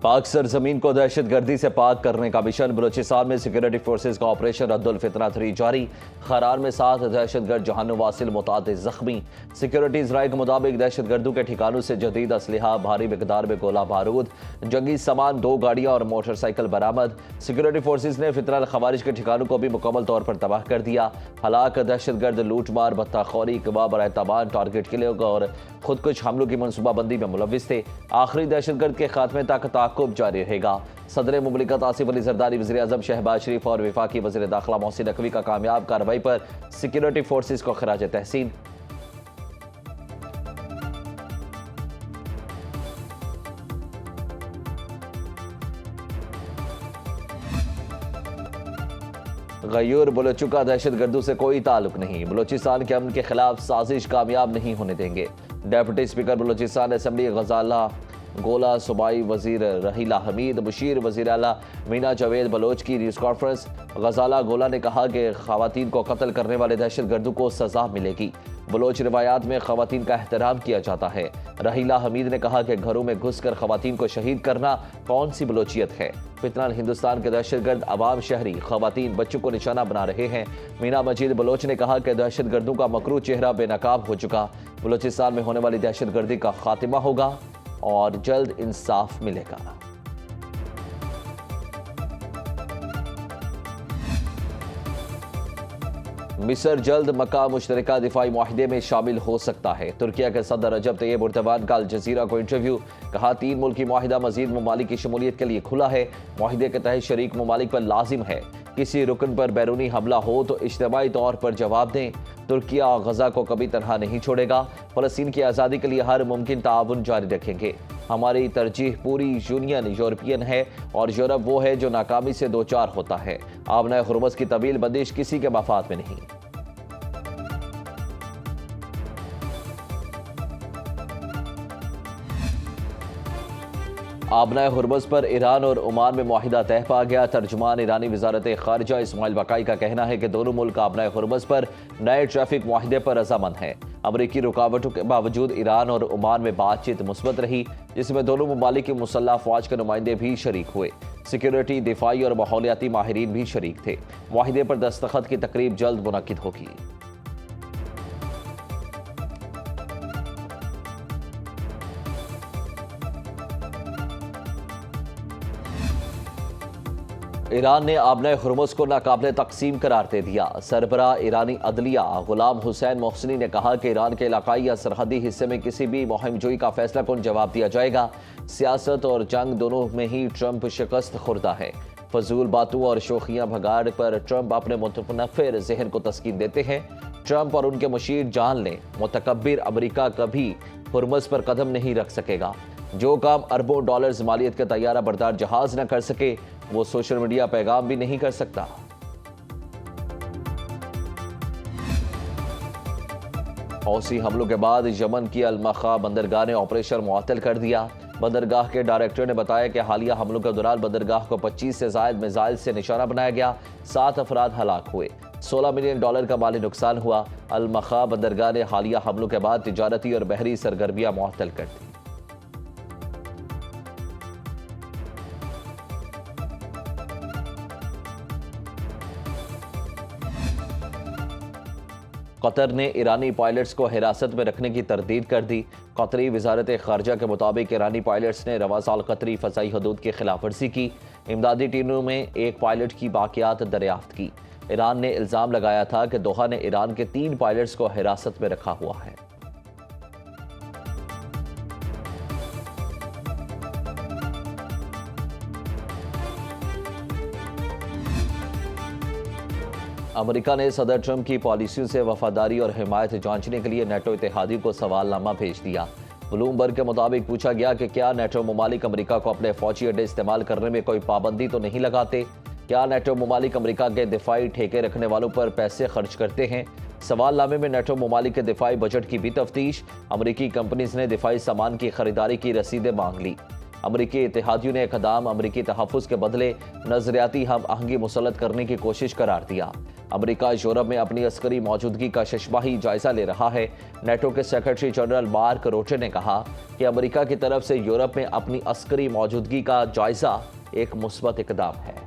پاک سرزمین کو دہشت گردی سے پاک کرنے کا مشن، بلوچستان میں سیکورٹی فورسز کا آپریشن رد الفتنہ 3 جاری۔ خرار میں 7 دہشت گرد جہنم واصل متعدد زخمی۔ سیکورٹی ذرائع کے مطابق دہشت گردوں کے ٹھکانوں سے جدید اسلحہ، بھاری مقدار میں گولہ بارود، جنگی سامان، 2 گاڑیاں اور موٹر سائیکل برآمد۔ سیکورٹی فورسز نے فتنہ الخوارج کے ٹھکانوں کو بھی مکمل طور پر تباہ کر دیا۔ ہلاک دہشت گرد لوٹ مار، بتہ خوری، اغوا برائے تاوان، ٹارگٹ کلنگ اور خود کش حملوں کی منصوبہ بندی میں ملوث تھے۔ آخری دہشت گرد کے خاتمے تک تعاقب جاری رہے گا۔ صدر مملکت آصف علی زرداری، وزیر اعظم شہباز شریف اور وفاقی وزیر داخلہ محسن نقوی کا کامیاب کارروائی پر سیکورٹی فورسز کو خراج تحسین۔ غیور بلوچوں کا دہشت گردوں سے کوئی تعلق نہیں، بلوچستان کے امن کے خلاف سازش کامیاب نہیں ہونے دیں گے۔ Deputy speaker Balochistan assembly Ghazala گولہ، صوبائی وزیر رحیلہ حمید، مشیر وزیر اعلیٰ مینا جاوید بلوچ کی نیوز کانفرنس۔ غزالہ گولہ نے کہا کہ خواتین کو قتل کرنے والے دہشت گردوں کو سزا ملے گی۔ بلوچ روایات میں خواتین کا احترام کیا جاتا ہے۔ رحیلہ حمید نے کہا کہ گھروں میں گھس کر خواتین کو شہید کرنا کون سی بلوچیت ہے؟ فتنہ ہندوستان کے دہشت گرد عوام، شہری، خواتین، بچوں کو نشانہ بنا رہے ہیں۔ مینا مجید بلوچ نے کہا کہ دہشت گردوں کا مکروہ چہرہ بے نقاب ہو چکا۔ بلوچستان میں ہونے والی دہشت گردی کا خاتمہ ہوگا اور جلد انصاف ملے گا۔ مصر جلد مکہ مشترکہ دفاعی معاہدے میں شامل ہو سکتا ہے۔ ترکیہ کے صدر رجب طیب اردوان کا الجزیرہ کو انٹرویو، کہا 3 ملکی معاہدہ مزید ممالک کی شمولیت کے لیے کھلا ہے۔ معاہدے کے تحت شریک ممالک پر لازم ہے کسی رکن پر بیرونی حملہ ہو تو اجتماعی طور پر جواب دیں۔ ترکیہ غزہ کو کبھی تنہا نہیں چھوڑے گا، فلسطین کی آزادی کے لیے ہر ممکن تعاون جاری رکھیں گے۔ ہماری ترجیح پوری یونین یورپین ہے اور یورپ وہ ہے جو ناکامی سے دوچار ہوتا ہے۔ آبنہ ہرمز کی طویل بندش کسی کے مفاد میں نہیں۔ آبنہ ہرمز پر ایران اور عمان میں معاہدہ طے پا گیا۔ ترجمان ایرانی وزارت خارجہ اسماعیل بقائی کا کہنا ہے کہ دونوں ملک آبنہ ہرمز پر نئے ٹریفک معاہدے پر رضامند ہیں۔ امریکی رکاوٹوں کے باوجود ایران اور عمان میں بات چیت مثبت رہی، جس میں دونوں ممالک کی مسلح افواج کے نمائندے بھی شریک ہوئے۔ سیکورٹی، دفاعی اور ماحولیاتی ماہرین بھی شریک تھے۔ معاہدے پر دستخط کی تقریب جلد منعقد ہوگی۔ ایران نے آبنہ ہرمز کو ناقابل تقسیم قرار دے دیا۔ سربراہ ایرانی عدلیہ غلام حسین محسنی نے کہا کہ ایران کے علاقائی یا سرحدی حصے میں کسی بھی مہم جوئی کا فیصلہ کن جواب دیا جائے گا۔ سیاست اور جنگ دونوں میں ہی ٹرمپ شکست خوردہ ہے۔ فضول باتوں اور شوخیاں بھگاڑ پر ٹرمپ اپنے متنفر ذہن کو تسکین دیتے ہیں۔ ٹرمپ اور ان کے مشیر جان لیں، متکبر امریکہ کبھی ہرمز پر قدم نہیں رکھ سکے گا۔ جو کام اربوں ڈالرز مالیت کے طیارہ بردار جہاز نہ کر سکے، وہ سوشل میڈیا پیغام بھی نہیں کر سکتا۔ حوثی حملوں کے بعد یمن کی المخا بندرگاہ نے آپریشن معطل کر دیا۔ بندرگاہ کے ڈائریکٹر نے بتایا کہ حالیہ حملوں کے دوران بندرگاہ کو 25 سے زائد میزائل سے نشانہ بنایا گیا۔ 7 افراد ہلاک ہوئے، $16 ملین کا مالی نقصان ہوا۔ المخا بندرگاہ نے حالیہ حملوں کے بعد تجارتی اور بحری سرگرمیاں معطل کر دیں۔ قطر نے ایرانی پائلٹس کو حراست میں رکھنے کی تردید کر دی۔ قطری وزارت خارجہ کے مطابق ایرانی پائلٹس نے رواں سال قطری فضائی حدود کی خلاف ورزی کی۔ امدادی ٹیموں میں ایک پائلٹ کی باقیات دریافت کی۔ ایران نے الزام لگایا تھا کہ دوحہ نے ایران کے 3 پائلٹس کو حراست میں رکھا ہوا ہے۔ امریکہ نے صدر ٹرمپ کی پالیسیوں سے وفاداری اور حمایت جانچنے کے لیے نیٹو اتحادیوں کو سوال نامہ بھیج دیا۔ بلومبرگ کے مطابق پوچھا گیا کہ کیا نیٹو ممالک امریکہ کو اپنے فوجی اڈے استعمال کرنے میں کوئی پابندی تو نہیں لگاتے؟ کیا نیٹو ممالک امریکہ کے دفاعی ٹھیکے رکھنے والوں پر پیسے خرچ کرتے ہیں؟ سوال نامے میں نیٹو ممالک کے دفاعی بجٹ کی بھی تفتیش۔ امریکی کمپنیز نے دفاعی سامان کی خریداری کی رسیدیں مانگ لی۔ امریکی اتحادیوں نے اقدام امریکی تحفظ کے بدلے نظریاتی ہم آہنگی مسلط کرنے کی کوشش قرار دیا۔ امریکہ یورپ میں اپنی عسکری موجودگی کا ششماہی جائزہ لے رہا ہے۔ نیٹو کے سیکرٹری جنرل مارک روٹے نے کہا کہ امریکہ کی طرف سے یورپ میں اپنی عسکری موجودگی کا جائزہ ایک مثبت اقدام ہے۔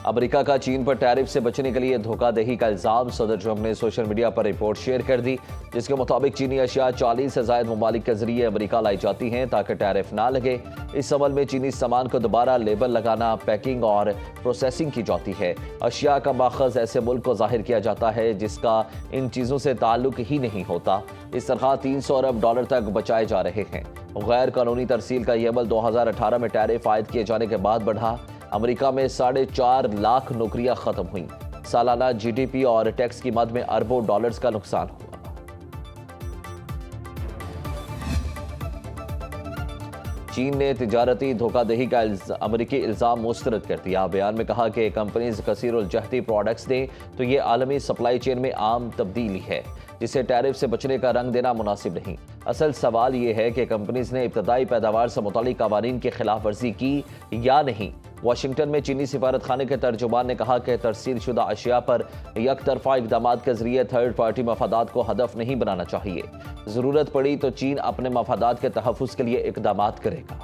امریکہ کا چین پر ٹیرف سے بچنے کے لیے دھوکہ دہی کا الزام۔ صدر ٹرمپ نے سوشل میڈیا پر رپورٹ شیئر کر دی جس کے مطابق چینی اشیاء 40 سے زائد ممالک کے ذریعے امریکہ لائی جاتی ہیں تاکہ ٹیرف نہ لگے۔ اس عمل میں چینی سامان کو دوبارہ لیبل لگانا، پیکنگ اور پروسیسنگ کی جاتی ہے۔ اشیاء کا ماخذ ایسے ملک کو ظاہر کیا جاتا ہے جس کا ان چیزوں سے تعلق ہی نہیں ہوتا۔ اس طرح 300 ارب ڈالر تک بچائے جا رہے ہیں۔ غیر قانونی ترسیل کا یہ عمل 2018 میں ٹیرف عائد کیے جانے کے بعد بڑھا۔ امریکہ میں 4.5 لاکھ نوکریاں ختم ہوئیں۔ سالانہ جی ڈی پی اور ٹیکس کی مد میں اربوں ڈالرز کا نقصان ہوا۔ چین نے تجارتی دھوکہ دہی کا امریکی الزام مسترد کر دیا۔ بیان میں کہا کہ کمپنیز کثیر الجہتی پروڈکٹس دیں تو یہ عالمی سپلائی چین میں عام تبدیلی ہے جسے ٹیرف سے بچنے کا رنگ دینا مناسب نہیں۔ اصل سوال یہ ہے کہ کمپنیز نے ابتدائی پیداوار سے متعلق قوانین کی خلاف ورزی کی یا نہیں۔ واشنگٹن میں چینی سفارت خانے کے ترجمان نے کہا کہ ترسیل شدہ اشیاء پر یک طرفہ اقدامات کے ذریعے تھرڈ پارٹی مفادات کو ہدف نہیں بنانا چاہیے۔ ضرورت پڑی تو چین اپنے مفادات کے تحفظ کے لیے اقدامات کرے گا۔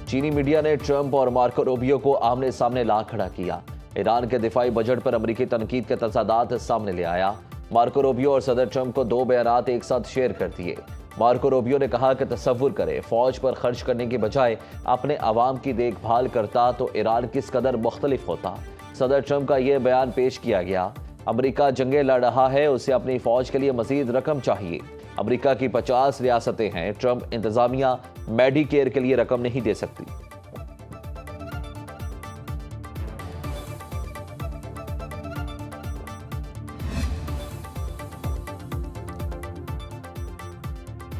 چینی میڈیا نے ٹرمپ اور مارکو روبیو کو آمنے سامنے لا کھڑا کیا۔ ایران کے دفاعی بجٹ پر امریکی تنقید کے تضادات سامنے لے آیا۔ مارکو روبیو اور صدر ٹرمپ کو 2 بیانات ایک ساتھ شیئر کر دیے۔ مارکو روبیو نے کہا کہ تصور کرے فوج پر خرچ کرنے کی بجائے اپنے عوام کی دیکھ بھال کرتا تو ایران کس قدر مختلف ہوتا۔ صدر ٹرمپ کا یہ بیان پیش کیا گیا۔ امریکہ جنگیں لڑ رہا ہے، اسے اپنی فوج کے لیے مزید رقم چاہیے۔ امریکہ کی 50 ریاستیں ہیں، ٹرمپ انتظامیہ میڈی کیئر کے لیے رقم نہیں دے سکتی۔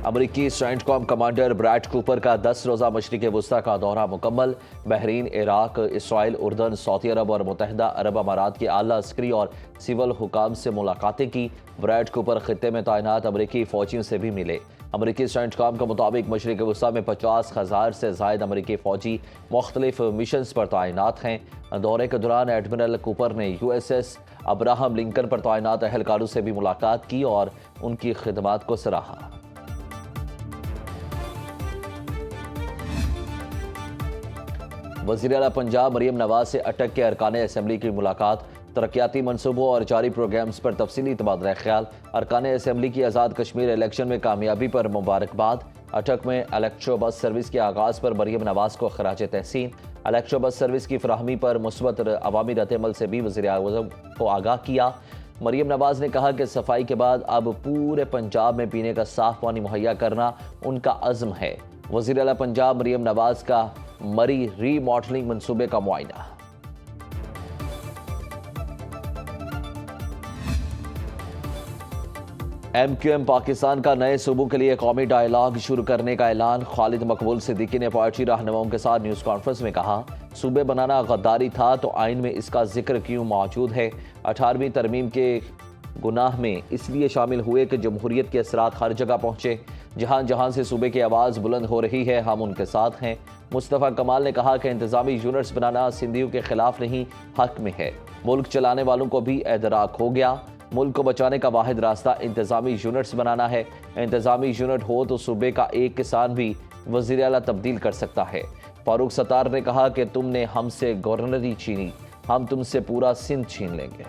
امریکی سینٹ کام کمانڈر بریڈ کوپر کا 10 روزہ مشرق وسطی کا دورہ مکمل۔ بحرین، عراق، اسرائیل، اردن، سعودی عرب اور متحدہ عرب امارات کے اعلیٰ عسکری اور سول حکام سے ملاقاتیں کی۔ بریڈ کوپر خطے میں تعینات امریکی فوجیوں سے بھی ملے۔ امریکی سینٹ کام کے مطابق مشرق وسطی میں 50,000 سے زائد امریکی فوجی مختلف مشنز پر تعینات ہیں۔ دورے کے دوران ایڈمرل کوپر نے U S S Abraham Lincoln پر تعینات اہلکاروں سے بھی ملاقات کی اور ان کی خدمات کو سراہا۔ وزیر اعلیٰ پنجاب مریم نواز سے اٹک کے ارکان اسمبلی کی ملاقات۔ ترقیاتی منصوبوں اور جاری پروگرامز پر تفصیلی تبادلہ خیال۔ ارکان اسمبلی کی آزاد کشمیر الیکشن میں کامیابی پر مبارکباد۔ اٹک میں الیکٹرو بس سروس کے آغاز پر مریم نواز کو خراج تحسین۔ الیکٹرو بس سروس کی فراہمی پر مثبت عوامی رد عمل سے بھی وزیر اعظم کو آگاہ کیا۔ مریم نواز نے کہا کہ صفائی کے بعد اب پورے پنجاب میں پینے کا صاف پانی مہیا کرنا ان کا عزم ہے۔ وزیر اعلیٰ پنجاب مریم نواز کا مری ری ماڈلنگ منصوبے کا معائنہ۔ ایم کیو ایم پاکستان کا نئے صوبوں کے لیے قومی ڈائیلاگ شروع کرنے کا اعلان۔ خالد مقبول صدیقی نے پارٹی رہنماؤں کے ساتھ نیوز کانفرنس میں کہا، صوبے بنانا غداری تھا تو آئین میں اس کا ذکر کیوں موجود ہے؟ 18ویں ترمیم کے گناہ میں اس لیے شامل ہوئے کہ جمہوریت کے اثرات ہر جگہ پہنچے۔ جہاں جہاں سے صوبے کی آواز بلند ہو رہی ہے ہم ان کے ساتھ ہیں۔ مصطفیٰ کمال نے کہا کہ انتظامی یونٹس بنانا سندھیوں کے خلاف نہیں، حق میں ہے۔ ملک چلانے والوں کو بھی ادراک ہو گیا، ملک کو بچانے کا واحد راستہ انتظامی یونٹس بنانا ہے۔ انتظامی یونٹ ہو تو صوبے کا ایک کسان بھی وزیر اعلیٰ تبدیل کر سکتا ہے۔ فاروق ستار نے کہا کہ تم نے ہم سے گورنری چھینی، ہم تم سے پورا سندھ چھین لیں گے۔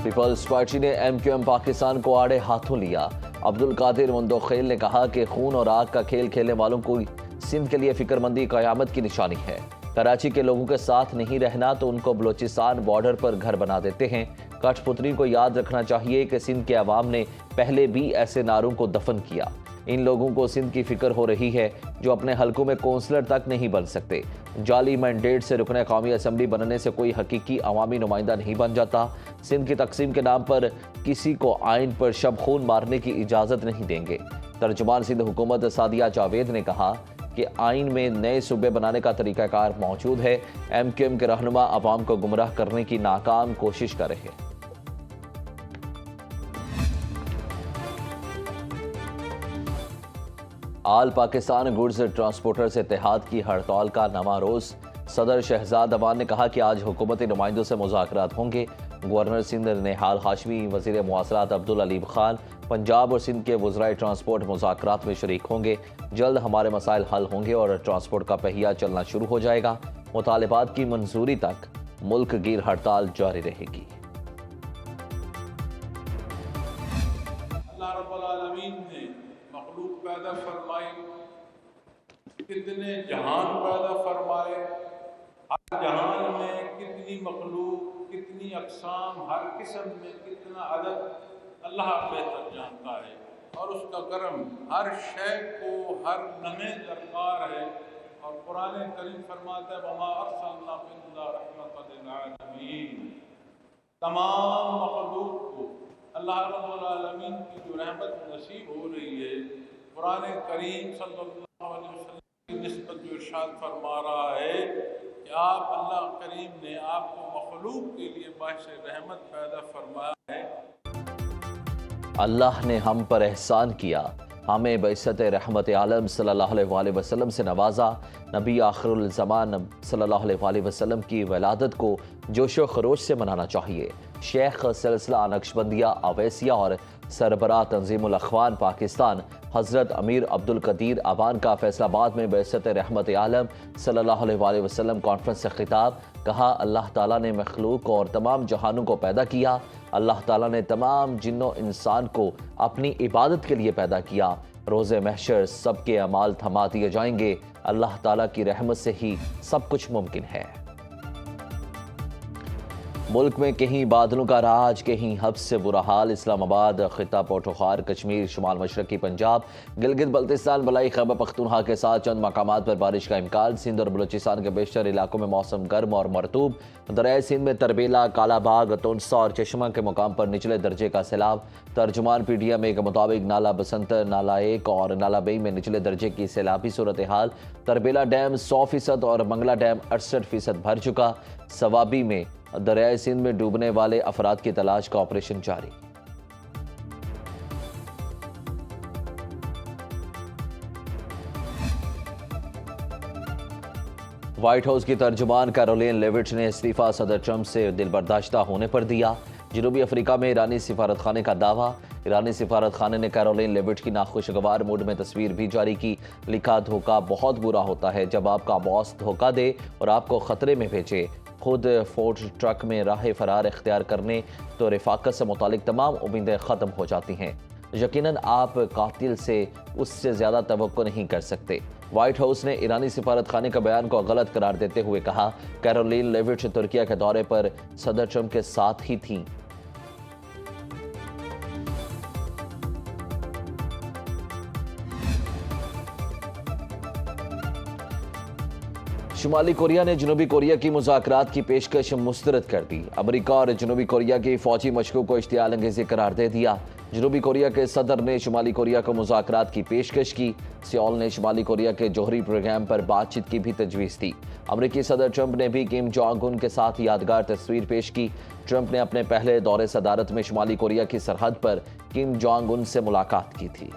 پیپلز پارٹی نے ایم کیو ایم پاکستان کو آڑے ہاتھوں لیا۔ عبدالقادر مندوخیل نے کہا کہ خون اور آگ کا کھیل کھیلنے والوں کو سندھ کے لیے فکر مندی قیامت کی نشانی ہے۔ کراچی کے لوگوں کے ساتھ نہیں رہنا تو ان کو بلوچستان بارڈر پر گھر بنا دیتے ہیں۔ کٹھ پتری کو یاد رکھنا چاہیے کہ سندھ کے عوام نے پہلے بھی ایسے نعروں کو دفن کیا۔ ان لوگوں کو سندھ کی فکر ہو رہی ہے جو اپنے حلقوں میں کونسلر تک نہیں بن سکتے۔ جعلی مینڈیٹ سے رکن قومی اسمبلی بننے سے کوئی حقیقی عوامی نمائندہ نہیں بن جاتا۔ سندھ کی تقسیم کے نام پر کسی کو آئین پر شب خون مارنے کی اجازت نہیں دیں گے۔ ترجمان سندھ حکومت سعدیہ جاوید نے کہا کہ کہ آئین میں نئے صوبے بنانے کا طریقہ کار موجود ہے۔ ایم کیو ایم کے رہنما عوام کو گمراہ کرنے کی ناکام کوشش کر رہے ہیں۔ آل پاکستان گڈز ٹرانسپورٹرز اتحاد کی ہڑتال کا نواں روز۔ صدر شہزاد امان نے کہا کہ آج حکومتی نمائندوں سے مذاکرات ہوں گے۔ گورنر سندھ نہال ہاشمی، وزیر مواصلات عبدالعلیم خان، پنجاب اور سندھ کے وزرائے ٹرانسپورٹ مذاکرات میں شریک ہوں گے۔ جلد ہمارے مسائل حل ہوں گے اور ٹرانسپورٹ کا پہیہ چلنا شروع ہو جائے گا۔ مطالبات کی منظوری تک ملک گیر ہڑتال جاری رہے گی۔ اللہ رب العالمین نے مخلوق پیدا فرمائی، کتنے جہان پیدا فرمائے، ہر جہان میں کتنی مخلوق، کتنی اقسام، ہر قسم میں کتنا عدد اللہ بہتر جانتا ہے، اور اس کا کرم ہر شے کو ہر لمحے درکار ہے۔ اور قرآن کریم فرماتا ہے وَمَا أَرْسَلْنَاكَ إِلَّا رَحْمَةً لِلْعَالَمِينَ، تمام مخلوق کو اللہ رب العالمین کی جو رحمت نصیب ہو رہی ہے، قرآن کریم صلی اللہ علیہ وسلم کی نسبت جو ارشاد فرما رہا ہے کہ آپ اللہ کریم نے آپ کو مخلوق کے لیے باعث رحمت پیدا فرمایا ہے۔ اللہ نے ہم پر احسان کیا، ہمیں بعثت رحمت عالم صلی اللہ علیہ وآلہ وسلم سے نوازا۔ نبی آخر الزمان صلی اللہ علیہ وآلہ وسلم کی ولادت کو جوش و خروش سے منانا چاہیے۔ شیخ سلسلہ نقشبندیہ اویسیہ اور سربراہ تنظیم الاخوان پاکستان حضرت امیر عبدالقدیر امان کا فیصل آباد میں بعثت رحمت عالم صلی اللہ علیہ وآلہ وسلم کانفرنس سے خطاب۔ کہا اللہ تعالیٰ نے مخلوق اور تمام جہانوں کو پیدا کیا۔ اللہ تعالیٰ نے تمام جن و انسان کو اپنی عبادت کے لیے پیدا کیا۔ روز محشر سب کے اعمال تھما دیے جائیں گے۔ اللہ تعالیٰ کی رحمت سے ہی سب کچھ ممکن ہے۔ ملک میں کہیں بادلوں کا راج، کہیں حبس سے برا حال۔ اسلام آباد، خطہ پوٹھوخار، کشمیر، شمال مشرقی پنجاب، گلگت بلتستان، بلائی خیبر پختونخوا کے ساتھ چند مقامات پر بارش کا امکان۔ سندھ اور بلوچستان کے بیشتر علاقوں میں موسم گرم اور مرطوب۔ دریائے سندھ میں تربیلا، کالا باغ، تونسا اور چشمہ کے مقام پر نچلے درجے کا سیلاب۔ ترجمان پی ڈی ایم اے کے مطابق نالا بسنتر، نالا ایک اور نالا بئی میں نچلے درجے کی سیلابی صورتحال۔ تربیلا ڈیم 100% اور منگلا ڈیم 68% بھر چکا۔ سوابی میں دریائے سندھ میں ڈوبنے والے افراد کی تلاش کا آپریشن جاری۔ وائٹ ہاؤس کی ترجمان کیرولین لیوٹ نے استعفیٰ صدر ٹرمپ سے دل برداشتہ ہونے پر دیا۔ جنوبی افریقہ میں ایرانی سفارت خانے کا دعویٰ۔ ایرانی سفارت خانے نے کیرولین لیوٹ کی ناخوشگوار موڈ میں تصویر بھی جاری کی۔ لکھا دھوکہ بہت برا ہوتا ہے جب آپ کا باس دھوکہ دے اور آپ کو خطرے میں بھیجے۔ خود فورڈ ٹرک میں راہ فرار اختیار کرنے تو رفاقت سے متعلق تمام امیدیں ختم ہو جاتی ہیں۔ یقیناً آپ قاتل سے اس سے زیادہ توقع نہیں کر سکتے۔ وائٹ ہاؤس نے ایرانی سفارت خانے کا بیان کو غلط قرار دیتے ہوئے کہا کیرولین لیوٹ ترکیہ کے دورے پر صدر ٹرمپ کے ساتھ ہی تھیں۔ شمالی کوریا نے جنوبی کوریا کی مذاکرات کی پیشکش مسترد کر دی۔ امریکہ اور جنوبی کوریا کی فوجی مشقوں کو اشتعال انگیزی قرار دے دیا۔ جنوبی کوریا کے صدر نے شمالی کوریا کو مذاکرات کی پیشکش کی۔ سیول نے شمالی کوریا کے جوہری پروگرام پر بات چیت کی بھی تجویز دی۔ امریکی صدر ٹرمپ نے بھی کم جونگ ان کے ساتھ یادگار تصویر پیش کی۔ ٹرمپ نے اپنے پہلے دورے صدارت میں شمالی کوریا کی سرحد پر کم جونگ ان سے ملاقات کی تھی۔